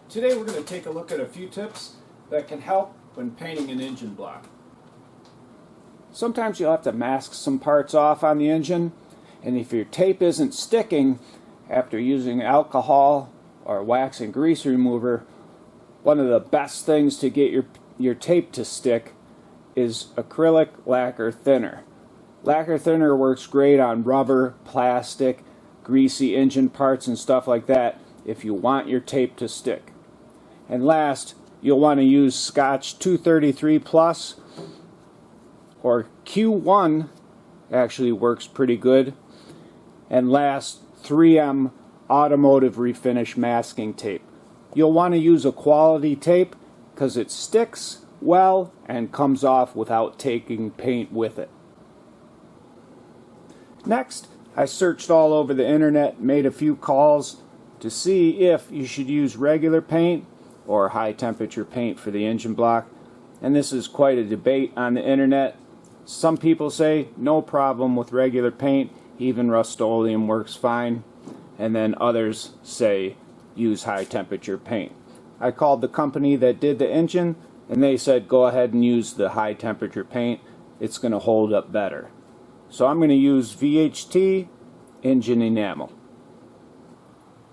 Today we're going to take a look at a few tips that can help when painting an engine block. Sometimes you'll have to mask some parts off on the engine, and if your tape isn't sticking after using alcohol or wax and grease remover, one of the best things to get your tape to stick is acrylic lacquer thinner. Lacquer thinner works great on rubber, plastic, greasy engine parts and stuff like that if you want your tape to stick. And last, you'll want to use Scotch 233 Plus, or Q1 actually works pretty good. And last, 3M Automotive Refinish masking tape. You'll want to use a quality tape because it sticks well and comes off without taking paint with it. Next, I searched all over the internet, made a few calls to see if you should use regular paint or high temperature paint for the engine block, and this is quite a debate on the internet. Some people say no problem with regular paint, even Rust-Oleum works fine, and then others say use high temperature paint. I called the company that did the engine and they said go ahead and use the high temperature paint, it's going to hold up better. So I'm going to use VHT Engine Enamel.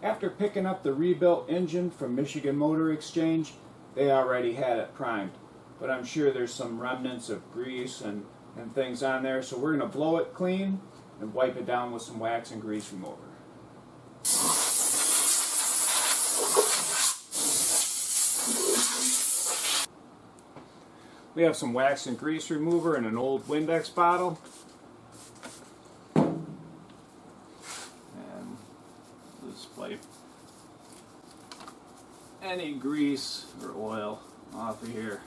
After picking up the rebuilt engine from Michigan Motor Exchange, they already had it primed, but I'm sure there's some remnants of grease and things on there, so we're going to blow it clean and wipe it down with some wax and grease remover. We have some wax and grease remover in an old Windex bottle. And let's wipe any grease or oil off of here.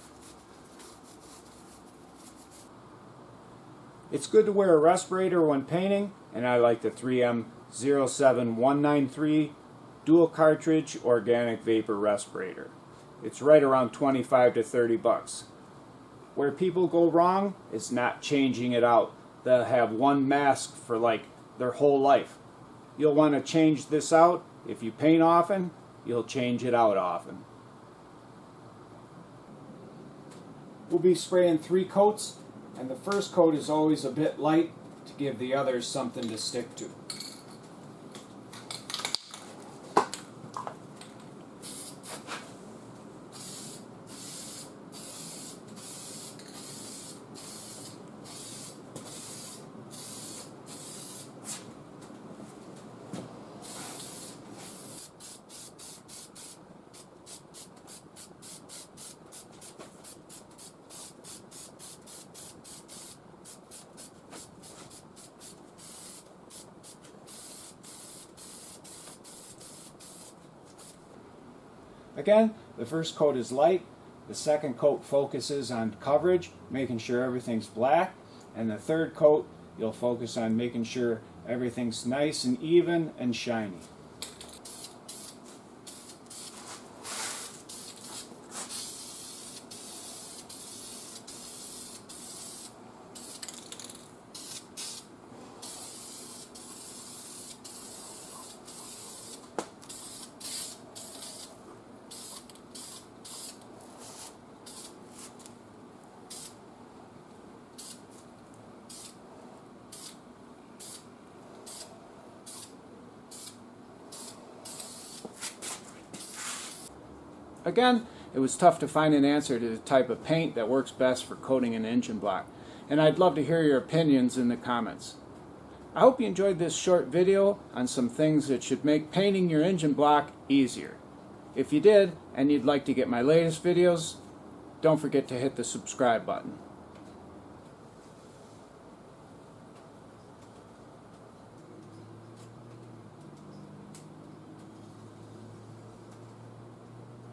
It's good to wear a respirator when painting, and I like the 3M 07193 dual cartridge organic vapor respirator. It's right around 25 to 30 bucks. Where people go wrong is not changing it out. They'll have one mask for like their whole life. You'll want to change this out. If you paint often, you'll change it out often. We'll be spraying 3 coats, and the first coat is always a bit light to give the others something to stick to. Again, the first coat is light, the second coat focuses on coverage, making sure everything's black, and the third coat you'll focus on making sure everything's nice and even and shiny. Again, it was tough to find an answer to the type of paint that works best for coating an engine block, and I'd love to hear your opinions in the comments. I hope you enjoyed this short video on some things that should make painting your engine block easier. If you did, and you'd like to get my latest videos, don't forget to hit the subscribe button.